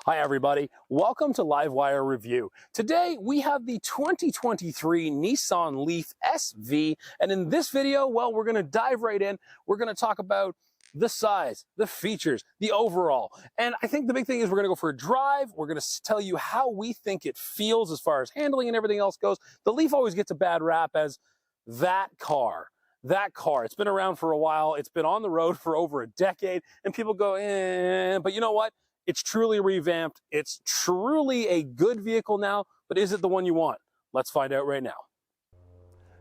Hi everybody, welcome to Livewire Review. Today we have the 2023 Nissan Leaf SV, and in this video, well, we're going to dive right in. We're going to talk about the size, the features, the overall, and I think the big thing is we're going to go for a drive. We're going to tell you how we think it feels as far as handling and everything else goes. The Leaf always gets a bad rap as that car. It's been around for a while. It's been on the road for over a decade, and people go, but you know what? It's truly revamped. It's truly a good vehicle now, but is it the one you want? Let's find out right now.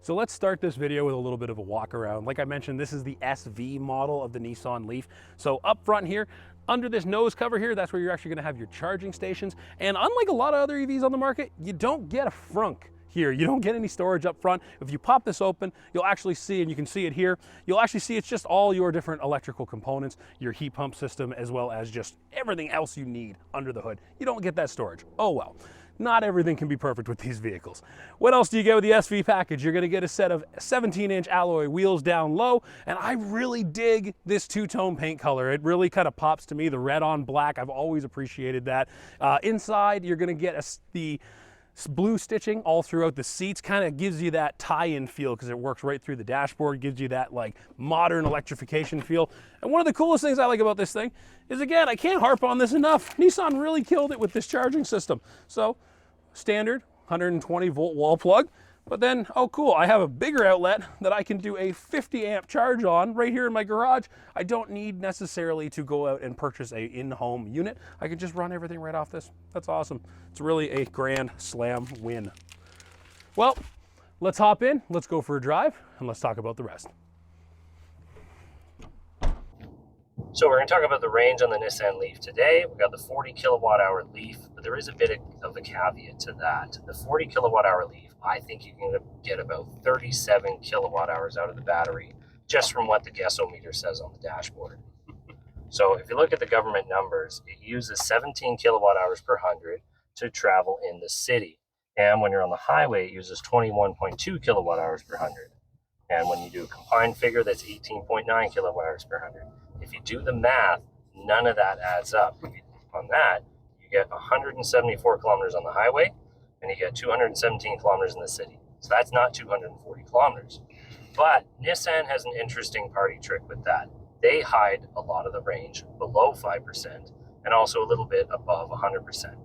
So let's start this video with a little bit of a walk around. Like I mentioned, this is the SV model of the Nissan Leaf. So up front here, under this nose cover here, that's where you're actually gonna have your charging stations. And unlike a lot of other EVs on the market, you don't get a frunk here. You don't get any storage up front. If you pop this open, you'll actually see, and you can see it here, you'll actually see it's just all your different electrical components, your heat pump system, as well as just everything else you need under the hood. You don't get that storage. Oh well. Not everything can be perfect with these vehicles. What else do you get with the SV package? You're gonna get a set of 17-inch alloy wheels down low, and I really dig this two-tone paint color. It really kind of pops to me, the red on black. I've always appreciated that. Inside, you're gonna get the blue stitching all throughout the seats, kind of gives you that tie-in feel because it works right through the dashboard, gives you that like modern electrification feel. And one of the coolest things I like about this thing is, again, I can't harp on this enough, Nissan really killed it with this charging system. So standard 120 volt wall plug, but then, oh cool, I have a bigger outlet that I can do a 50 amp charge on right here in my garage. I don't need necessarily to go out and purchase a in-home unit. I can just run everything right off this. That's awesome. It's really a grand slam win. Well, let's hop in, let's go for a drive, and let's talk about the rest. So we're going to talk about the range on the Nissan Leaf today. We've got the 40 kilowatt hour Leaf, but there is a bit of a caveat to that. The 40 kilowatt hour Leaf, I think you can get about 37 kilowatt hours out of the battery just from what the guessometer says on the dashboard. So if you look at the government numbers, it uses 17 kilowatt hours per 100 to travel in the city. And when you're on the highway, it uses 21.2 kilowatt hours per 100. And when you do a combined figure, that's 18.9 kilowatt hours per 100. If you do the math, none of that adds up. On that, you get 174 kilometers on the highway, and you get 217 kilometers in the city. So that's not 240 kilometers. But Nissan has an interesting party trick with that. They hide a lot of the range below 5% and also a little bit above 100%.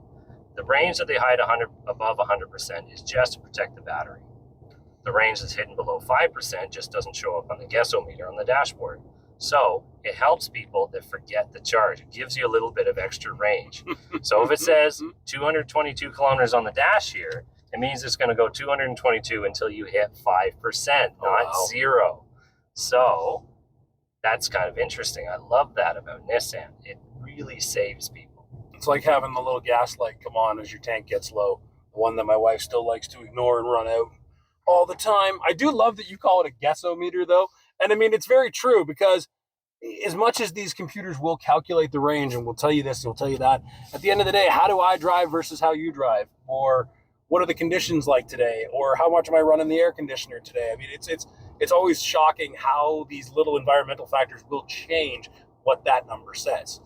The range that they hide above 100% is just to protect the battery. The range that's hidden below 5% just doesn't show up on the guessometer on the dashboard. So it helps people that forget the charge. It gives you a little bit of extra range. So if it says 222 kilometers on the dash here, it means it's going to go 222 until you hit 5%, not zero. So that's kind of interesting. I love that about Nissan. It really saves people. It's like having the little gas light come on as your tank gets low. The one that my wife still likes to ignore and run out all the time. I do love that you call it a guessometer though. And I mean, it's very true, because as much as these computers will calculate the range and will tell you this, will tell you that, at the end of the day, how do I drive versus how you drive? Or what are the conditions like today? Or how much am I running the air conditioner today? I mean, it's always shocking how these little environmental factors will change what that number says.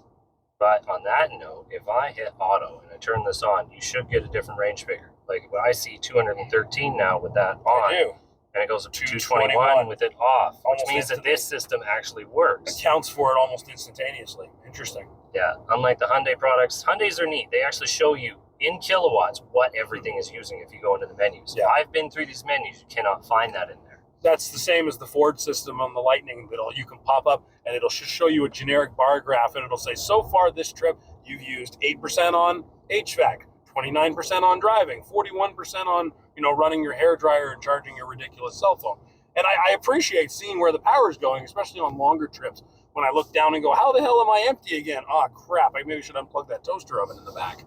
But on that note, if I hit auto and I turn this on, you should get a different range figure. Like when I see 213 now with that on. I do. And it goes to 221 with it off, which means that this system actually works. Accounts for it almost instantaneously. Interesting. Yeah, unlike the Hyundai products, Hyundais are neat. They actually show you in kilowatts what everything is using if you go into the menus. Yeah. I've been through these menus, you cannot find that in there. That's the same as the Ford system on the Lightning. You can pop up and it'll show you a generic bar graph, and it'll say, so far this trip, you've used 8% on HVAC, 29% on driving, 41% on running your hair dryer and charging your ridiculous cell phone. And I appreciate seeing where the power is going, especially on longer trips, when I look down and go, how the hell am I empty again? Oh crap, I maybe should unplug that toaster oven in the back.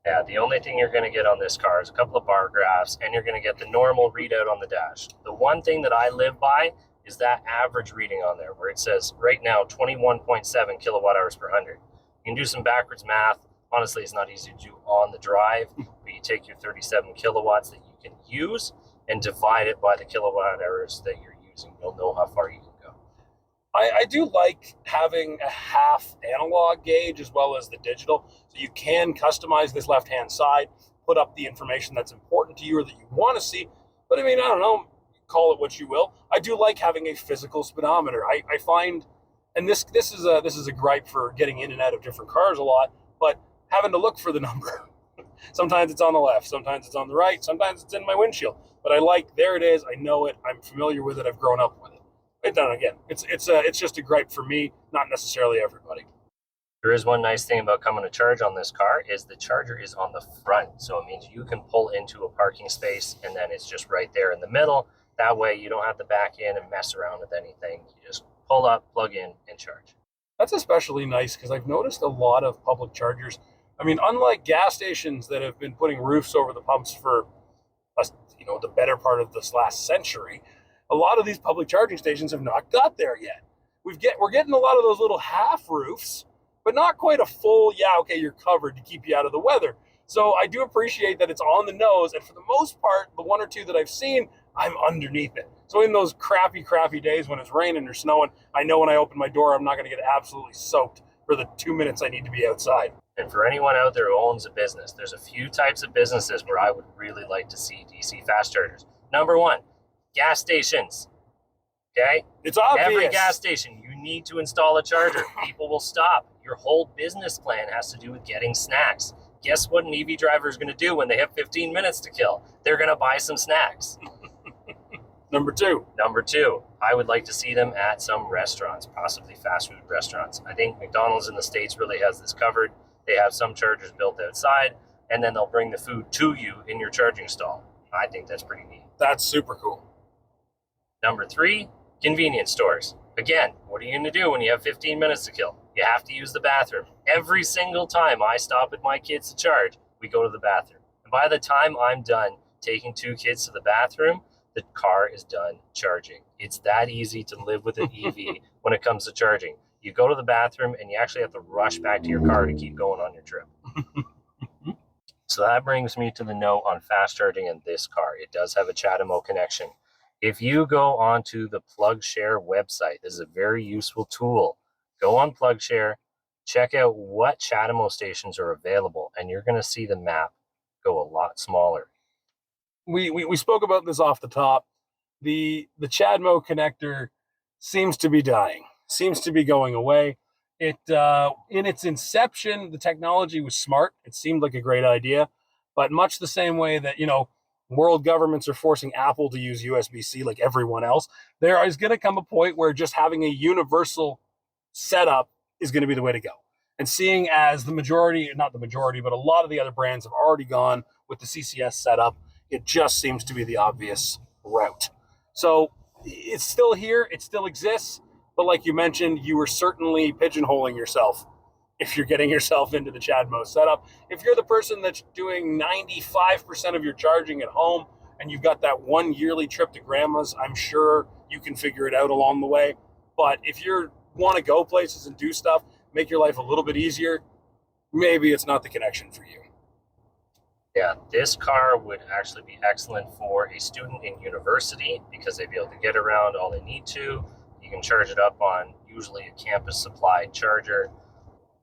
Yeah, the only thing you're going to get on this car is a couple of bar graphs, and you're going to get the normal readout on the dash. The one thing that I live by is that average reading on there, where it says right now 21.7 kilowatt hours per 100. You can do some backwards math. Honestly, it's not easy to do on the drive, but you take your 37 kilowatts that you can use and divide it by the kilowatt hours that you're using. You'll know how far you can go. I do like having a half analog gauge as well as the digital, so you can customize this left-hand side, put up the information that's important to you or that you want to see. But I mean, I don't know, call it what you will. I do like having a physical speedometer. I find, and this is a gripe for getting in and out of different cars a lot, but having to look for the number. Sometimes it's on the left, sometimes it's on the right, sometimes it's in my windshield. But I like, there it is, I know it, I'm familiar with it, I've grown up with it. But then again, it's just a gripe for me, not necessarily everybody. There is one nice thing about coming to charge on this car is the charger is on the front. So it means you can pull into a parking space and then it's just right there in the middle. That way you don't have to back in and mess around with anything. You just pull up, plug in, and charge. That's especially nice because I've noticed a lot of public chargers. I mean, unlike gas stations that have been putting roofs over the pumps for, the better part of this last century, a lot of these public charging stations have not got there yet. We're getting a lot of those little half roofs, but not quite a full, you're covered to keep you out of the weather. So I do appreciate that it's on the nose, and for the most part, the one or two that I've seen, I'm underneath it. So in those crappy days when it's raining or snowing, I know when I open my door, I'm not going to get absolutely soaked for the 2 minutes I need to be outside. And for anyone out there who owns a business, there's a few types of businesses where I would really like to see DC fast chargers. Number one, gas stations. Okay? It's obvious. Every gas station, you need to install a charger. People will stop. Your whole business plan has to do with getting snacks. Guess what an EV driver is going to do when they have 15 minutes to kill? They're going to buy some snacks. Number two, I would like to see them at some restaurants, possibly fast food restaurants. I think McDonald's in the States really has this covered. They have some chargers built outside, and then they'll bring the food to you in your charging stall. I think that's pretty neat. That's super cool. Number three, convenience stores. Again, what are you going to do when you have 15 minutes to kill? You have to use the bathroom. Every single time I stop with my kids to charge, we go to the bathroom. And by the time I'm done taking 2 kids to the bathroom, the car is done charging. It's that easy to live with an EV when it comes to charging. You go to the bathroom and you actually have to rush back to your car to keep going on your trip. So that brings me to the note on fast charging in this car. It does have a CHAdeMO connection. If you go onto the PlugShare website, this is a very useful tool. Go on PlugShare, check out what CHAdeMO stations are available, and you're going to see the map go a lot smaller. We spoke about this off the top. The CHAdeMO connector seems to be dying, seems to be going away. It in its inception, the technology was smart. It seemed like a great idea, but much the same way that, world governments are forcing Apple to use USB-C like everyone else, there is going to come a point where just having a universal setup is going to be the way to go. And seeing as not the majority, but a lot of the other brands have already gone with the CCS setup, it just seems to be the obvious route. So it's still here, it still exists, but like you mentioned, you were certainly pigeonholing yourself if you're getting yourself into the CHAdeMO setup. If you're the person that's doing 95% of your charging at home and you've got that one yearly trip to grandma's, I'm sure you can figure it out along the way. But if you want to go places and do stuff, make your life a little bit easier, maybe it's not the connection for you. Yeah, this car would actually be excellent for a student in university because they'd be able to get around all they need to. You can charge it up on usually a campus supplied charger.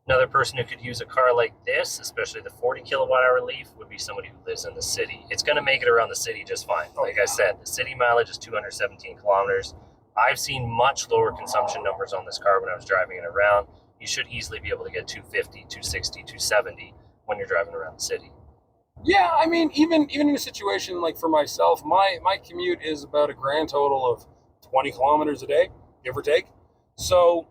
Another person who could use a car like this, especially the 40 kilowatt hour Leaf, would be somebody who lives in the city. It's going to make it around the city just fine. Like I said, the city mileage is 217 kilometers. I've seen much lower consumption numbers on this car when I was driving it around. You should easily be able to get 250, 260, 270 when you're driving around the city. Yeah, I mean, even in a situation like for myself, my commute is about a grand total of 20 kilometers a day, give or take. So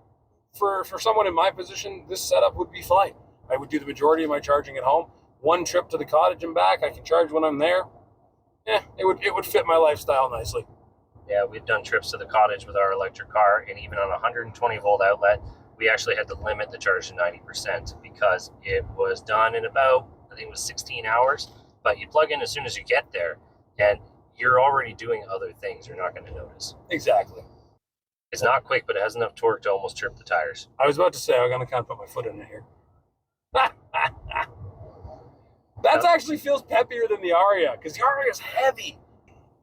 for someone in my position, this setup would be fine. I would do the majority of my charging at home. One trip to the cottage and back, I can charge when I'm there. It would fit my lifestyle nicely. Yeah, we've done trips to the cottage with our electric car, and even on a 120 volt outlet, we actually had to limit the charge to 90% because it was done in about, I think it was 16 hours, but you plug in as soon as you get there, and you're already doing other things you're not going to notice. Exactly. It's not quick, but it has enough torque to almost trip the tires. I was about to say, I'm going to kind of put my foot in it here. That actually feels peppier than the Ariya, because the Ariya is heavy.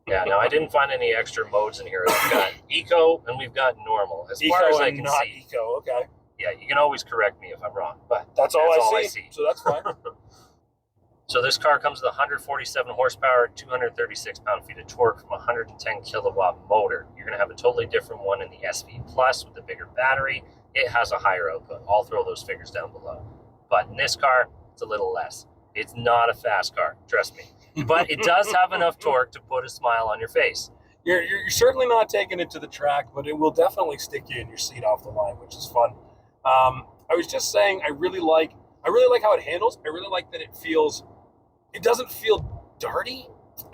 Yeah, no, I didn't find any extra modes in here. We've got eco and we've got normal. As Eco far as I and can not see. eco, okay. Yeah, you can always correct me if I'm wrong, but That's all I see. see. So that's fine. So this car comes with 147 horsepower, 236 pound-feet of torque from a 110 kilowatt motor. You're going to have a totally different one in the SV Plus with a bigger battery. It has a higher output. I'll throw those figures down below. But in this car, it's a little less. It's not a fast car, trust me. But it does have enough torque to put a smile on your face. You're certainly not taking it to the track, but it will definitely stick you in your seat off the line, which is fun. I was just saying, I really like how it handles. I really like that it doesn't feel dirty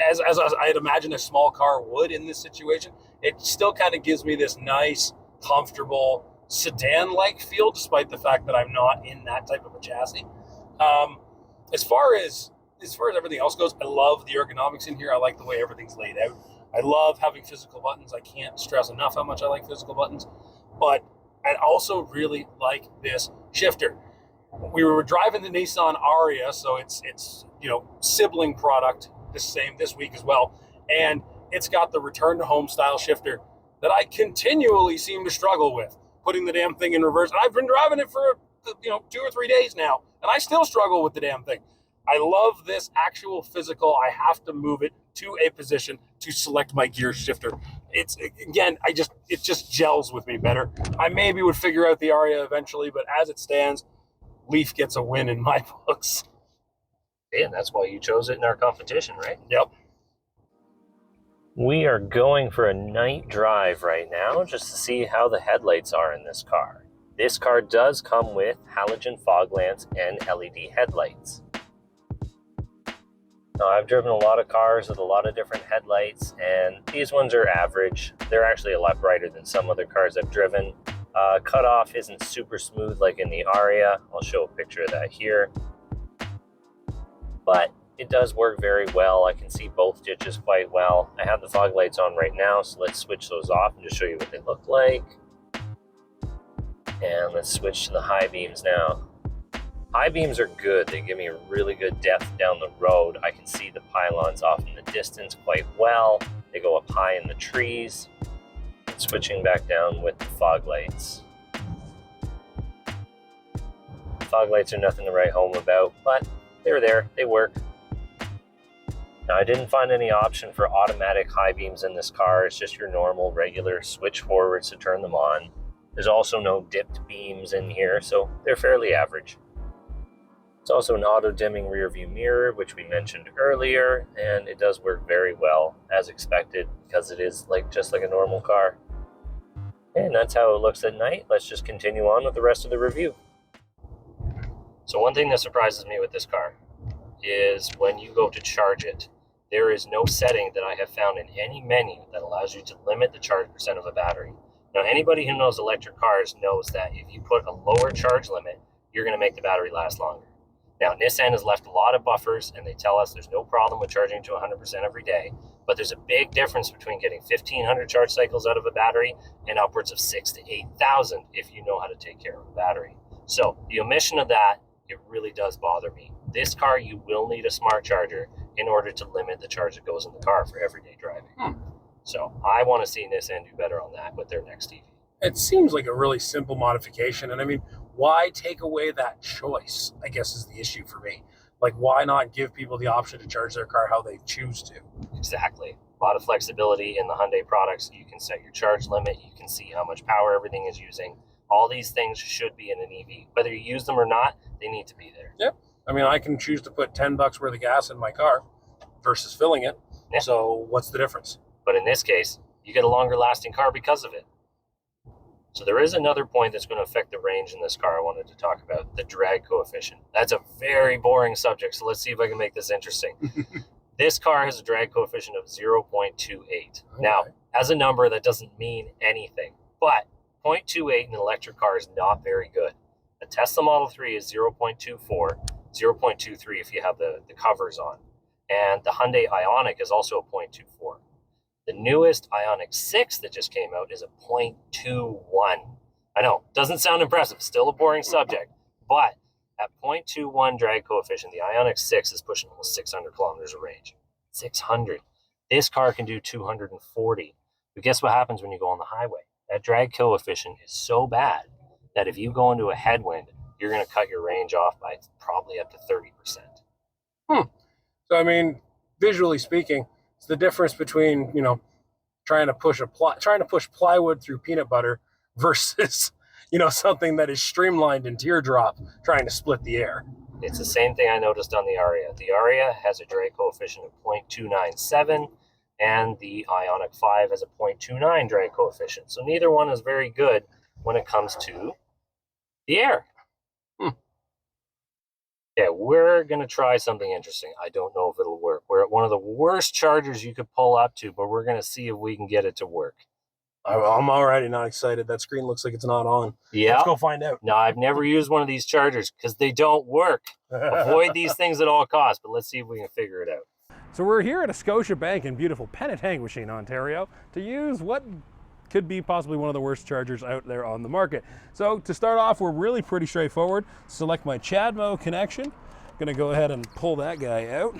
as I'd imagine a small car would in this situation. It still kind of gives me this nice, comfortable sedan-like feel, despite the fact that I'm not in that type of a chassis. As far as everything else goes, I love the ergonomics in here. I like the way everything's laid out. I love having physical buttons. I can't stress enough how much I like physical buttons. But I also really like this shifter. We were driving the Nissan Ariya, so it's sibling product this week as well, and it's got the return to home style shifter that I continually seem to struggle with, putting the damn thing in reverse. And I've been driving it for 2 or 3 days now, and I still struggle with the damn thing. I love this actual physical. I have to move it to a position to select my gear shifter. It just gels with me better. I maybe would figure out the Ariya eventually, but as it stands, Leaf gets a win in my books. And that's why you chose it in our competition, right? Yep. We are going for a night drive right now just to see how the headlights are in this car. This car does come with halogen fog lamps and LED headlights. Now, I've driven a lot of cars with a lot of different headlights, and these ones are average. They're actually a lot brighter than some other cars I've driven. Cutoff isn't super smooth like in the Ariya. I'll show a picture of that here. But it does work very well. I can see both ditches quite well. I have the fog lights on right now, so let's switch those off and just show you what they look like. And let's switch to the high beams now. High beams are good. They give me a really good depth down the road. I can see the pylons off in the distance quite well. They go up high in the trees. Switching back down with the fog lights. Fog lights are nothing to write home about, but they're there, they work. Now, I didn't find any option for automatic high beams in this car. It's just your normal, regular switch forwards to turn them on. There's also no dipped beams in here, so they're fairly average. It's also an auto-dimming rear view mirror, which we mentioned earlier, and it does work very well, as expected, because it is just like a normal car. And that's how it looks at night. Let's just continue on with the rest of the review. So one thing that surprises me with this car is when you go to charge it, there is no setting that I have found in any menu that allows you to limit the charge percent of a battery. Now, anybody who knows electric cars knows that if you put a lower charge limit, you're going to make the battery last longer. Now, Nissan has left a lot of buffers, and they tell us there's no problem with charging to 100% every day, but there's a big difference between getting 1,500 charge cycles out of a battery and upwards of 6,000 to 8,000 if you know how to take care of a battery. So the omission of that, it really does bother me. This car, you will need a smart charger in order to limit the charge that goes in the car for everyday driving. So I want to see Nissan do better on that with their next EV. It seems like a really simple modification, and I mean, why take away that choice, I guess, is the issue for me. Why not give people the option to charge their car how they choose to? Exactly. A lot of flexibility in the Hyundai products. You can set your charge limit. You can see how much power everything is using. All these things should be in an EV. Whether you use them or not, they need to be there. Yep. I mean, I can choose to put $10 worth of gas in my car versus filling it. Yeah. So what's the difference? But in this case, you get a longer lasting car because of it. So there is another point that's going to affect the range in this car I wanted to talk about, the drag coefficient. That's a very boring subject, so let's see if I can make this interesting. This car has a drag coefficient of 0.28. Okay. Now, as a number, that doesn't mean anything, but 0.28 in an electric car is not very good. A Tesla Model 3 is 0.24, 0.23 if you have the covers on. And the Hyundai Ioniq is also a 0.24. The newest ioniq 6 that just came out is a 0.21. I know, doesn't sound impressive, still a boring subject, but at 0.21 drag coefficient, the ioniq 6 is pushing almost 600 kilometers of range. 600. This car can do 240. But guess what happens when you go on the highway? That drag coefficient is so bad that if you go into a headwind, you're going to cut your range off by probably up to 30%. So I mean, visually speaking, it's the difference between, you know, trying to push plywood through peanut butter versus, you know, something that is streamlined in teardrop trying to split the air. It's the same thing I noticed on the Ariya. The Ariya has a drag coefficient of 0.297 and the Ioniq 5 has a 0.29 drag coefficient. So neither one is very good when it comes to the air. Yeah, we're going to try something interesting. I don't know if it'll work. We're at one of the worst chargers you could pull up to, but we're going to see if we can get it to work. I'm already not excited. That screen looks like it's not on. Yeah. Let's go find out. No, I've never used one of these chargers because they don't work. Avoid these things at all costs, but let's see if we can figure it out. So we're here at a Scotia Bank in beautiful Penetanguishene, Ontario, to use what could be possibly one of the worst chargers out there on the market. So to start off, we're really pretty straightforward. Select my CHAdeMO connection. Gonna go ahead and pull that guy out.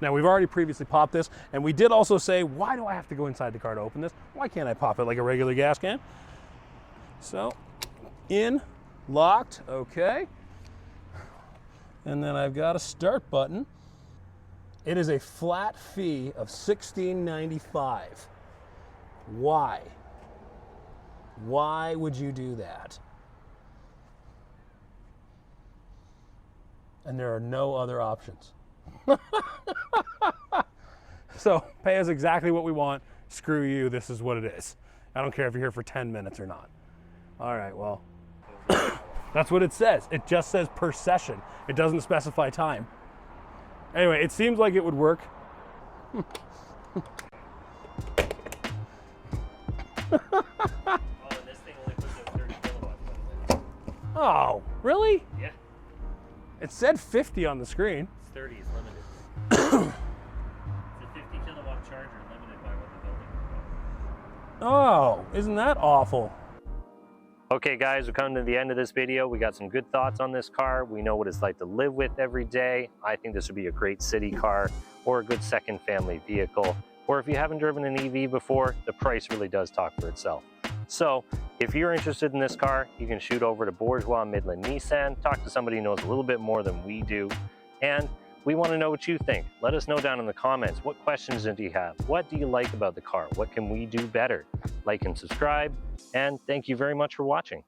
Now we've already previously popped this, and we did also say, why do I have to go inside the car to open this? Why can't I pop it like a regular gas can? So, in, locked, okay. And then I've got a start button. It is a flat fee of $16.95. Why? Why would you do that? And there are no other options. So pay us exactly what we want. Screw you, this is what it is. I don't care if you're here for 10 minutes or not. All right, well, that's what it says. It just says per session. It doesn't specify time. Anyway, it seems like it would work. This thing only puts out 30 kilowatts. Oh, really? Yeah. It said 50 on the screen. 30 is limited. It's a 50 kilowatt charger limited by what the building requires. Oh, isn't that awful? Okay guys, we're coming to the end of this video. We got some good thoughts on this car. We know what it's like to live with every day. I think this would be a great city car or a good second family vehicle. Or if you haven't driven an EV before, the price really does talk for itself. So if you're interested in this car, you can shoot over to Bourgeois Midland Nissan, talk to somebody who knows a little bit more than we do. And we want to know what you think. Let us know down in the comments. What questions do you have? What do you like about the car? What can we do better? Like and subscribe. And thank you very much for watching.